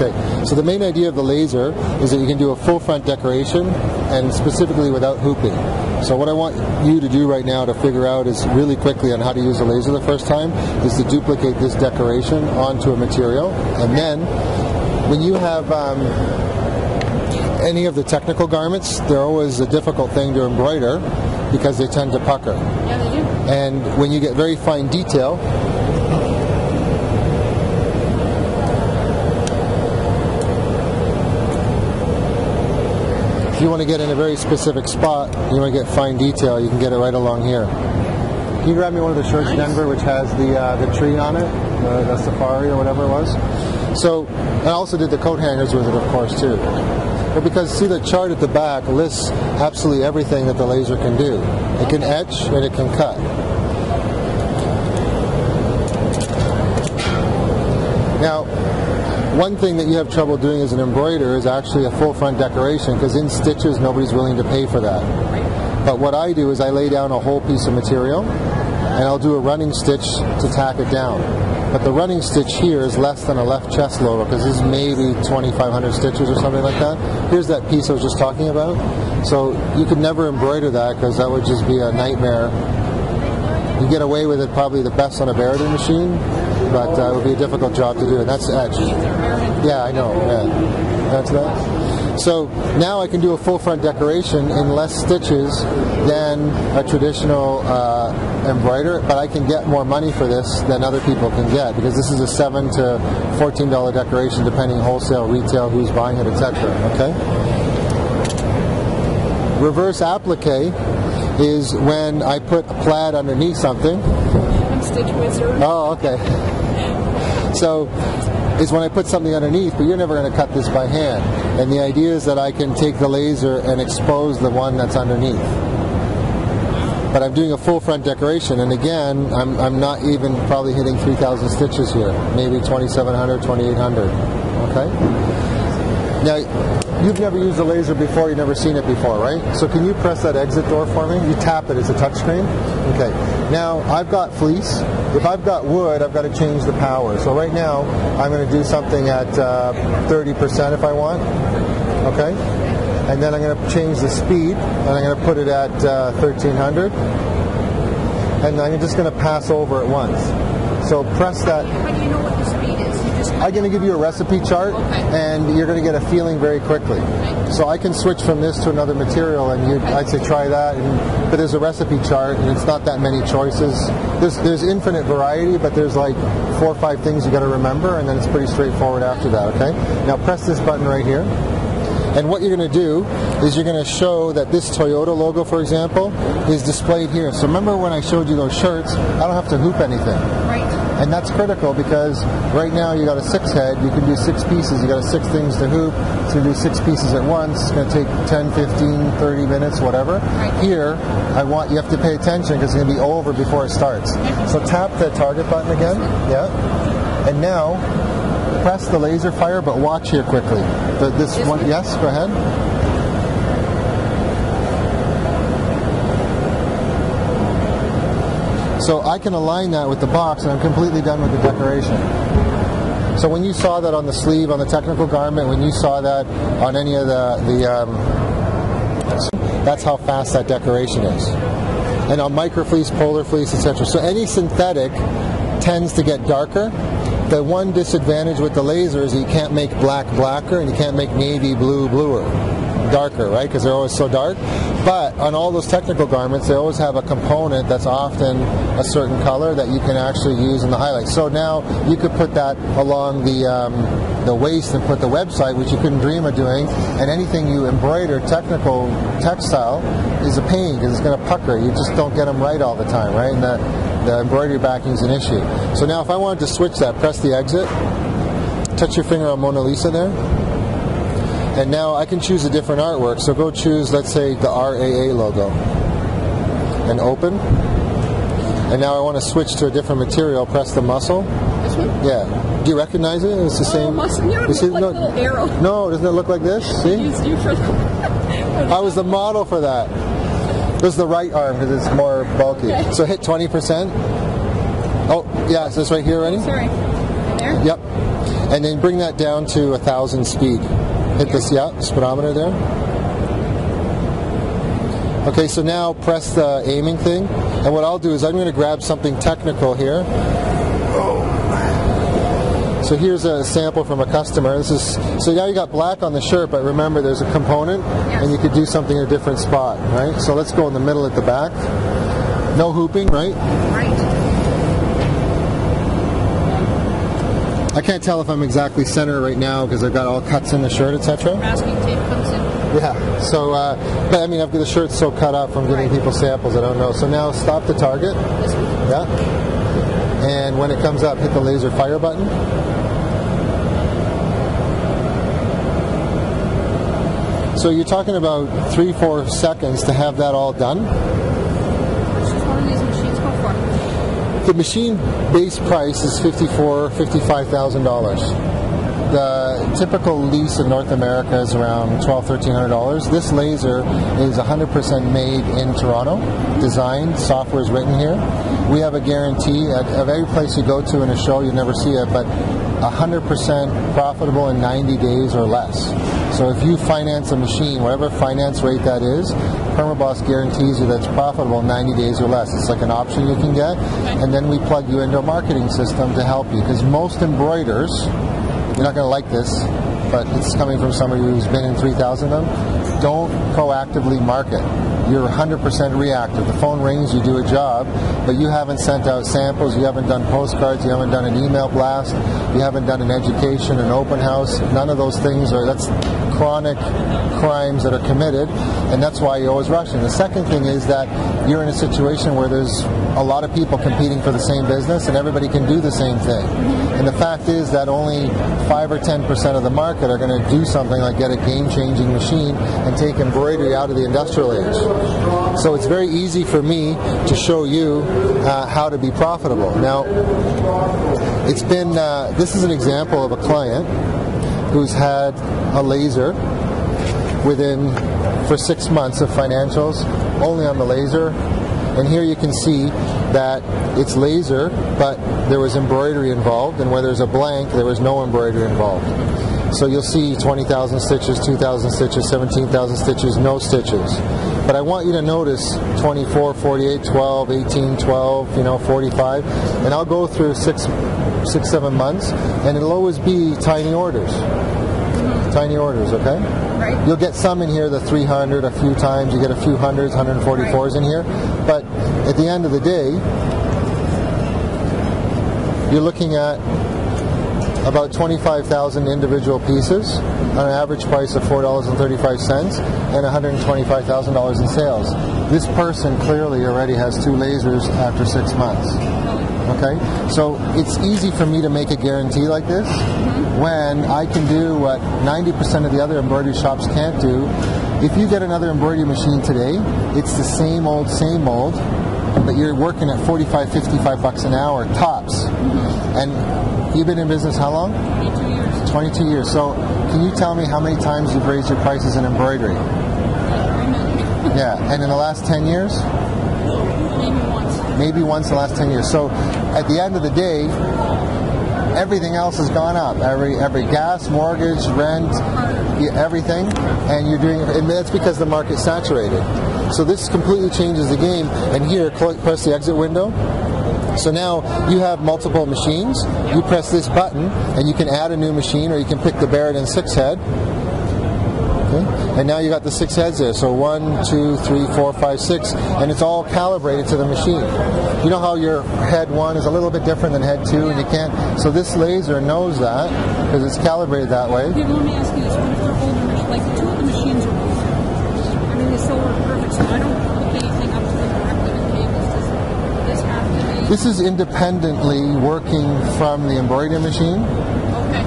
Okay, so the main idea of the laser is that you can do a full front decoration and specifically without hooping. So what I want you to do right now to figure out is really quickly on how to use the laser the first time is to duplicate this decoration onto a material, and then when you have any of the technical garments, they're always a difficult thing to embroider because they tend to pucker. Yeah, they do. And when you get very fine detail, if you want to get in a very specific spot, you want to get fine detail, you can get it right along here. Can you grab me one of the shirts, Denver, which has the tree on it, the safari or whatever it was? So, I also did the coat hangers with it, of course, too. But because, see, the chart at the back lists absolutely everything that the laser can do. It can etch and it can cut. Now, one thing that you have trouble doing as an embroiderer is actually a full front decoration, because in stitches nobody's willing to pay for that. But what I do is I lay down a whole piece of material and I'll do a running stitch to tack it down. But the running stitch here is less than a left chest logo, because this is maybe 2,500 stitches or something like that. Here's that piece I was just talking about. So you could never embroider that, because that would just be a nightmare. You get away with it probably the best on a Embroidery machine, but it would be a difficult job to do, and that's etch. Yeah, I know. Yeah. That's that. So now I can do a full front decoration in less stitches than a traditional embroider, but I can get more money for this than other people can get, because this is a $7 to $14 decoration, depending wholesale, retail, who's buying it, etc. Okay. Reverse applique is when I put a plaid underneath something. I'm Stitch Wizard. Oh, okay. So is when I put something underneath, but you're never going to cut this by hand. And the idea is that I can take the laser and expose the one that's underneath. But I'm doing a full front decoration, and again, I'm not even probably hitting 3,000 stitches here. Maybe 2,700, 2,800. Okay? Now, you've never used a laser before, you've never seen it before, right? So can you press that exit door for me? You tap it, it's a touchscreen. Okay. Now, I've got fleece. If I've got wood, I've got to change the power. So right now, I'm going to do something at 30% if I want. Okay? And then I'm going to change the speed, and I'm going to put it at 1,300. And I'm just going to pass over it once. So press that. How do you know what the speed is? I'm going to give you a recipe chart, and you're going to get a feeling very quickly. So I can switch from this to another material, and I'd say try that. But there's a recipe chart, and it's not that many choices. There's infinite variety, but there's like 4 or 5 things you got to remember, and then it's pretty straightforward after that. Okay. Now press this button right here. And what you're going to do is you're going to show that this Toyota logo, for example, is displayed here. So remember when I showed you those shirts, I don't have to hoop anything. Right. And that's critical, because right now you got a 6 head, you can do 6 pieces, you got 6 things to hoop, so you do 6 pieces at once, it's going to take 10, 15, 30 minutes, whatever. Right. Here, you have to pay attention, because it's going to be over before it starts. So tap the target button again, yeah, and now press the laser fire, but watch here quickly. This one, yes, go ahead. So I can align that with the box, and I'm completely done with the decoration. So when you saw that on the sleeve, on the technical garment, when you saw that on any of that's how fast that decoration is. And on microfleece, polar fleece, etc. So any synthetic tends to get darker. The one disadvantage with the laser is that you can't make black blacker, and you can't make navy blue bluer. Darker, right? Because they're always so dark. But on all those technical garments, they always have a component that's often a certain color that you can actually use in the highlights. So now you could put that along the waist and put the website, which you couldn't dream of doing. And anything you embroider, technical textile, is a pain, because it's going to pucker. You just don't get them right all the time, right? And the embroidery backing is an issue. So now if I wanted to switch that, press the exit, touch your finger on Mona Lisa there. And now I can choose a different artwork. So go choose, let's say, the RAA logo. And open. And now I want to switch to a different material. Press the muscle. This one? Yeah. Do you recognize it? It's the same. Muscle. Yeah, it looks like a little arrow. No, doesn't it look like this? See? Used you for I was the model for that. This is the right arm, because it's more bulky. Okay. So hit 20%. Oh, yeah, so it's right here already? Sorry. Right there? Yep. And then bring that down to 1,000 speed. Hit this, speedometer there. Okay, so now press the aiming thing. And what I'll do is I'm going to grab something technical here. So here's a sample from a customer. So now you got black on the shirt, but remember there's a component, and you could do something in a different spot, right? So let's go in the middle at the back. No hooping, right? Right. I can't tell if I'm exactly center right now because I've got all cuts in the shirt, etc. Masking tape comes in. Yeah. So, but I mean, I've got the shirt so cut up from giving people samples. I don't know. So now stop the target. This one? Yeah. And when it comes up, hit the laser fire button. So you're talking about 3-4 seconds to have that all done. Which one of these machines go for? The machine base price is $55,000. The typical lease in North America is around $1,200–1,300. This laser is 100% made in Toronto, designed, software is written here. We have a guarantee at every place you go to in a show, you never see it, but 100% profitable in 90 days or less. So if you finance a machine, whatever finance rate that is, Permaboss guarantees you that's profitable in 90 days or less. It's like an option you can get, and then we plug you into a marketing system to help you. Because most embroiders, you're not going to like this, but it's coming from somebody who's been in 3,000 of them, don't proactively market. You're 100% reactive. The phone rings, you do a job, but you haven't sent out samples, you haven't done postcards, you haven't done an email blast, you haven't done an education, an open house. None of those things that's chronic crimes that are committed, and that's why you're always rushing. The second thing is that you're in a situation where there's a lot of people competing for the same business, and everybody can do the same thing. And the fact is that only 5 or 10% of the market are going to do something like get a game-changing machine and take embroidery out of the industrial age. So it's very easy for me to show you how to be profitable. Now, it's been, this is an example of a client who's had a laser for 6 months of financials, only on the laser. And here you can see that it's laser, but there was embroidery involved, and where there's a blank, there was no embroidery involved. So you'll see 20,000 stitches, 2,000 stitches, 17,000 stitches, no stitches. But I want you to notice 24, 48, 12, 18, 12, 45, and I'll go through 6, 7 months, and it'll always be tiny orders. Tiny orders, okay? Right. You'll get some in here, the 300, a few times, you get a few hundreds, 144s in here, but at the end of the day, you're looking at about 25,000 individual pieces on an average price of $4.35 and $125,000 in sales. This person clearly already has 2 lasers after 6 months. Okay? So it's easy for me to make a guarantee like this when I can do what 90% of the other embroidery shops can't do. If you get another embroidery machine today, it's the same old, but you're working at 45, 55 bucks an hour tops. And you've been in business how long? 22 years. 22 years. So can you tell me how many times you've raised your prices in embroidery? Yeah, and in the last 10 years? Maybe once. Maybe once in the last 10 years. So at the end of the day, everything else has gone up. Every gas, mortgage, rent, everything, and you're doing, and that's because the market's saturated. So this completely changes the game. And here, press the exit window. So now you have multiple machines. You press this button, and you can add a new machine, or you can pick the Barrett and 6 head. Okay? And now you got the 6 heads there. So 1, 2, 3, 4, 5, 6, and it's all calibrated to the machine. You know how your head 1 is a little bit different than head 2, and you can't. So this laser knows that because it's calibrated that way. Okay, let me ask you this: what if they're older? Like 2 of the machines are old. I mean, they still work perfect, so I don't hook anything up to them directly with cables. Does this have to be? This is independently working from the embroidery machine, Okay.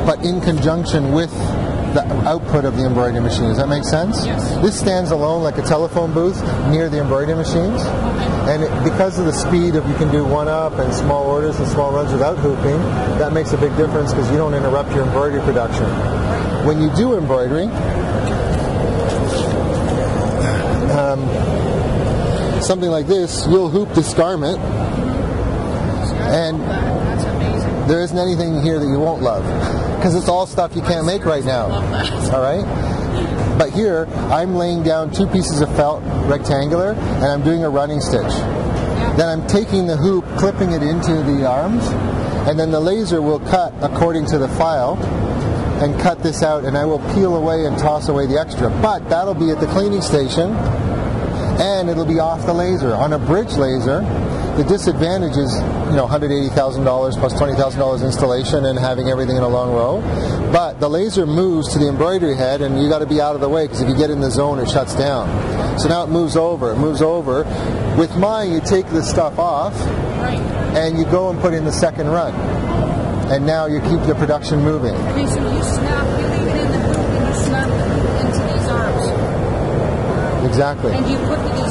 but in conjunction with the output of the embroidery machine. Does that make sense? Yes. This stands alone like a telephone booth near the embroidery machines. Okay. And because of the speed of you can do one-up and small orders and small runs without hooping, that makes a big difference because you don't interrupt your embroidery production. When you do embroidery, something like this, you'll hoop this garment, and That's amazing. There isn't anything here that you won't love, because it's all stuff you can't make right now. All right? But here, I'm laying down 2 pieces of felt, rectangular, and I'm doing a running stitch. Then I'm taking the hoop, clipping it into the arms, and then the laser will cut according to the file and cut this out, and I will peel away and toss away the extra. But that'll be at the cleaning station, and it'll be off the laser. On a bridge laser, the disadvantage is, $180,000 plus $20,000 installation and having everything in a long row. But the laser moves to the embroidery head, and you got to be out of the way, because if you get in the zone, it shuts down. So now it moves over. It moves over. With mine, you take this stuff off, and you go and put in the second run. And now you keep the production moving. Okay, so you leave it in the hoop, and you snap the hoop into these arms. Exactly. And you put the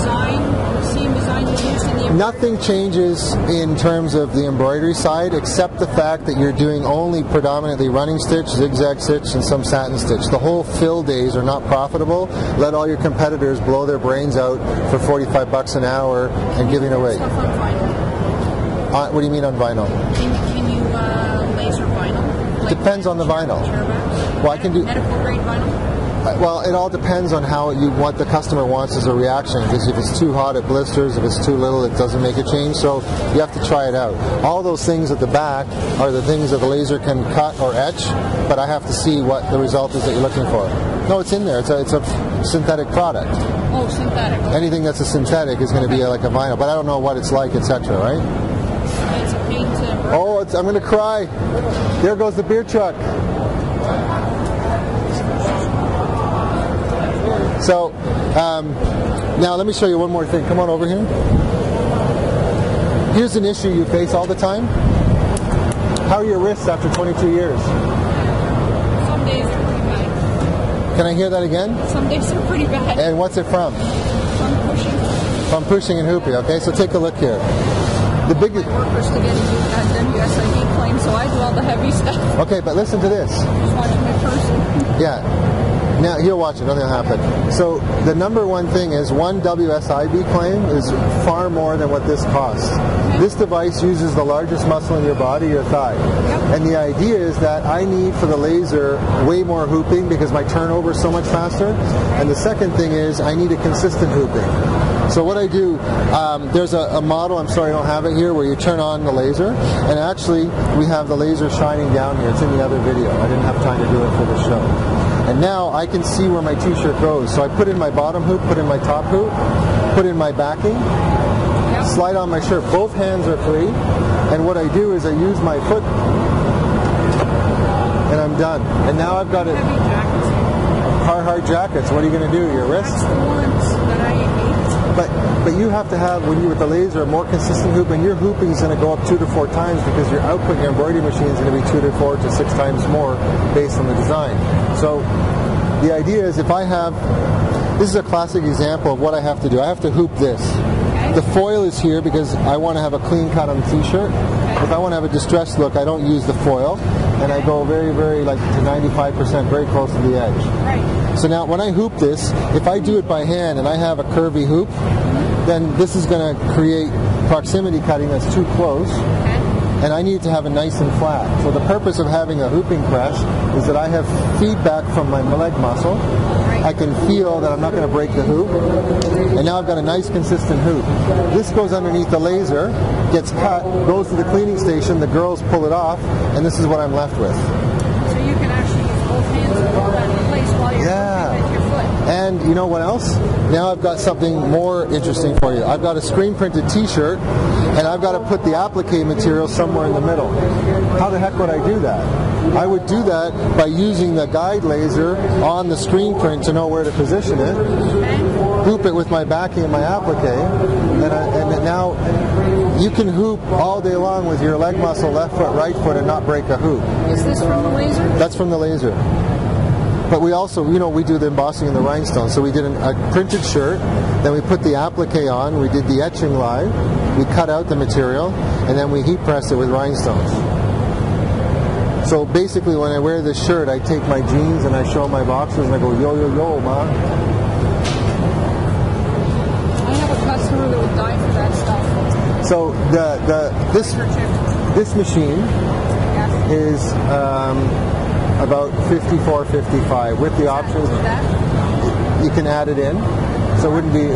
same design you used in the embroidery? Nothing changes in terms of the embroidery side, except the fact that you're doing only predominantly running stitch, zigzag stitch, and some satin stitch. The whole fill days are not profitable. Let all your competitors blow their brains out for $45 an hour and giving away. Stuff on vinyl? What do you mean on vinyl? Can you laser vinyl? Depends on the vinyl. Well, I can do medical grade vinyl. Well, it all depends on what the customer wants as a reaction. Because if it's too hot, it blisters. If it's too little, it doesn't make a change. So you have to try it out. All those things at the back are the things that the laser can cut or etch, but I have to see what the result is that you're looking for. No, it's in there. It's a synthetic product. Oh, synthetic. Anything that's a synthetic is going to be like a vinyl, but I don't know what it's like, etc. Right? It's a paint. Oh, I'm going to cry. There goes the beer truck. So, now let me show you one more thing. Come on over here. Here's an issue you face all the time. How are your wrists after 22 years? Some days are pretty bad. Can I hear that again? Some days are pretty bad. And what's it from? From pushing. From pushing and hooping. Okay, so take a look here. The biggest workers to get a WSID claim, so I do all the heavy stuff. Okay, but listen to this. Just watching my person. Yeah. Now, you'll watch it, nothing will happen. So, the number one thing is one WSIB claim is far more than what this costs. Okay. This device uses the largest muscle in your body, your thigh. Yep. And the idea is that I need for the laser way more hooping because my turnover is so much faster. And the second thing is I need a consistent hooping. So what I do, there's a model, I'm sorry I don't have it here, where you turn on the laser. And actually, we have the laser shining down here. It's in the other video. I didn't have time to do it for this show. And now I can see where my t-shirt goes. So I put in my bottom hoop, put in my top hoop, put in my backing, slide on my shirt. Both hands are free. And what I do is I use my foot, and I'm done. And now I've got it. Heavy jackets. Hard jackets. What are you going to do? Your wrists? That's the ones that I hate. But you have to have, when you with the laser, a more consistent hoop, and your hooping is going to go up 2 to 4 times because your output in your embroidery machine is going to be 2 to 4 to 6 times more based on the design. So the idea is if I have, this is a classic example of what I have to do. I have to hoop this. Okay. The foil is here because I want to have a clean cut on the t-shirt. Okay. If I want to have a distressed look, I don't use the foil, and I go very, very like to 95%, very close to the edge. Right. So now when I hoop this, if I do it by hand and I have a curvy hoop, then this is going to create proximity cutting that's too close. Okay. And I need to have it nice and flat. So the purpose of having a hooping press is that I have feedback from my leg muscle. I can feel that I'm not going to break the hoop. And now I've got a nice consistent hoop. This goes underneath the laser, gets cut, goes to the cleaning station, the girls pull it off, and this is what I'm left with. So you can actually use both hands to hold that in place while you're working with your foot. And you know what else? Now I've got something more interesting for you. I've got a screen printed t-shirt, and I've got to put the applique material somewhere in the middle. How the heck would I do that? I would do that by using the guide laser on the screen print to know where to position it, hoop it with my backing and my applique, and now you can hoop all day long with your leg muscle, left foot, right foot, and not break a hoop. Is this from the laser? That's from the laser. But we also, we do the embossing and the rhinestones. So we did a printed shirt, then we put the applique on, we did the etching live, we cut out the material, and then we heat press it with rhinestones. So basically when I wear this shirt, I take my jeans and I show my boxers and I go, yo, yo, yo, ma. I have a customer that would die for that stuff. So this machine is about $54.55 with the options. You can add it in. So it wouldn't be.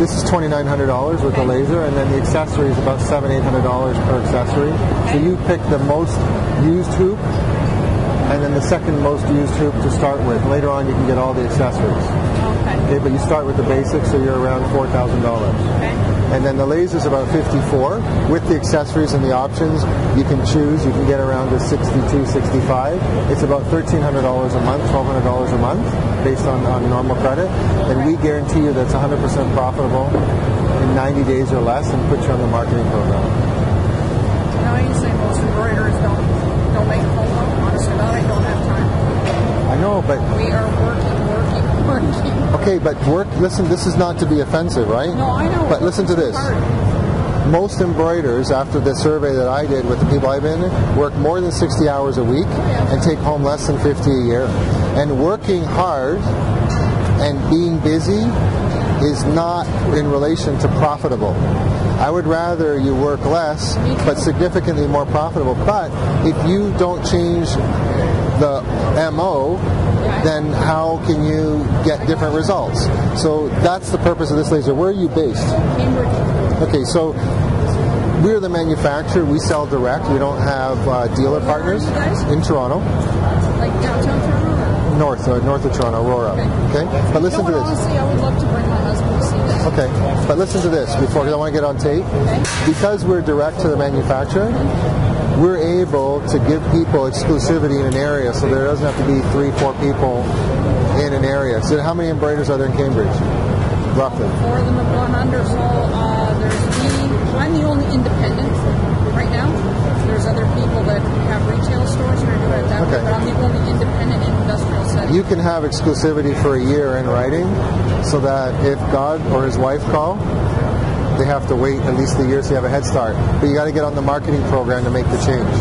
This is $2,900 with the laser, and then the accessory is about $700-800 per accessory. So you pick the most used hoop, and then the second most used hoop to start with. Later on, you can get all the accessories. Okay, but you start with the basics, so you're around $4,000. Okay. And then the laser is about $54 with the accessories and the options. You can choose. You can get around to $62-65. It's about $1,300 a month, $1,200 a month, based on normal credit. And we guarantee you that's 100% profitable in 90 days or less, and put you on the marketing program. Now you say most embroiderers don't make a phone call. Honestly, I don't have time. I know, but we are working. Okay, but listen, this is not to be offensive, right? No, I know. But listen to this. Most embroiders, after the survey that I did with the people I've been in, work more than 60 hours a week and take home less than 50 a year. And working hard and being busy is not in relation to profitable. I would rather you work less, but significantly more profitable. But if you don't change the MO, then how can you get different results? So that's the purpose of this laser. Where are you based? Cambridge. Okay, so we're the manufacturer. We sell direct. We don't have dealer partners. In Toronto. Like downtown Toronto? North of Toronto, Aurora. Okay? But listen to this. Honestly, I would love to bring my husband to see this. Okay, but listen to this before, because I want to get on tape. Okay. Because we're direct to the manufacturer, we're able to give people exclusivity in an area, so there doesn't have to be 3-4 people in an area. So how many embroiders are there in Cambridge? Roughly. 4 of them have gone under, so there's me. I'm the only independent right now. There's other people that have retail stores that are doing it that way, but I'm the only independent in industrial setting. You can have exclusivity for a year in writing, so that if God or his wife call, they have to wait at least a year, so you have a head start. But you got to get on the marketing program to make the change.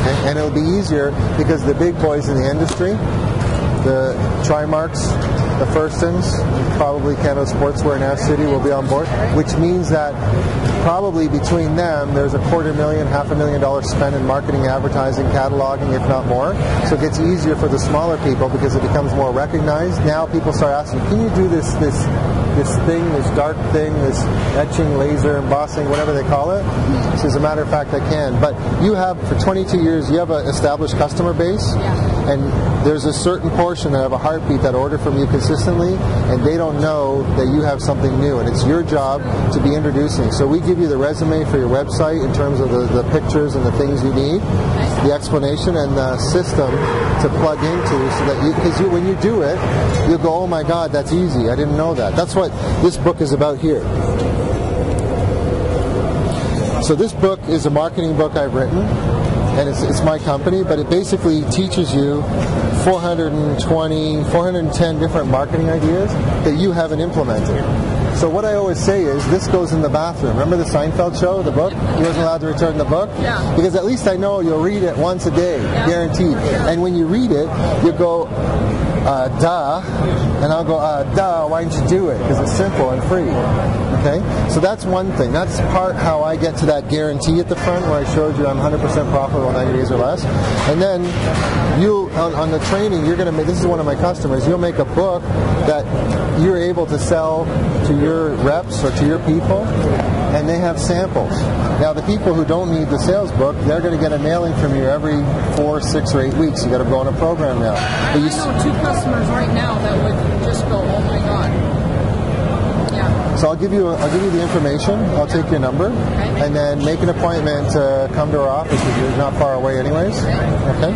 Okay? And it'll be easier because the big boys in the industry, the Trimarks, the Firstons, probably Canada Sportswear and Ash City will be on board, which means that probably between them there's $250,000, $500,000 spent in marketing, advertising, cataloging, if not more. So it gets easier for the smaller people because it becomes more recognized. Now people start asking, can you do this thing, this dark thing, this etching, laser, embossing, whatever they call it? So as a matter of fact, I can. But you have, for 22 years, you have an established customer base, and there's a certain portion that have a heartbeat that order from you consistently, and they don't know that you have something new, and it's your job to be introducing. So we give you the resume for your website in terms of the pictures and the things you need, the explanation, and the system to plug into, so that because when you do it, you'll go, oh my God, that's easy. I didn't know that. That's what this book is about here. So this book is a marketing book I've written, and it's my company, but it basically teaches you 410 different marketing ideas that you haven't implemented. So what I always say is, this goes in the bathroom. Remember the Seinfeld show, the book? He wasn't allowed to return the book? Yeah. Because at least I know you'll read it once a day, guaranteed. And when you read it, you go, duh, and I'll go, duh, why didn't you do it? Because it's simple and free. Okay? So that's one thing. That's part how I get to that guarantee at the front where I showed you I'm 100% profitable in 90 days or less. And then you, on the training, you're going to make, this is one of my customers, you'll make a book that you're able to sell to your reps or to your people, and they have samples. Now, the people who don't need the sales book, they're going to get a mailing from you every 4, 6, or 8 weeks. You got to go on a program now. I know 2 customers right now that would just go, oh my God. Yeah. So I'll give you the information. I'll take your number, and then make an appointment to come to our office because you're not far away anyways. Okay?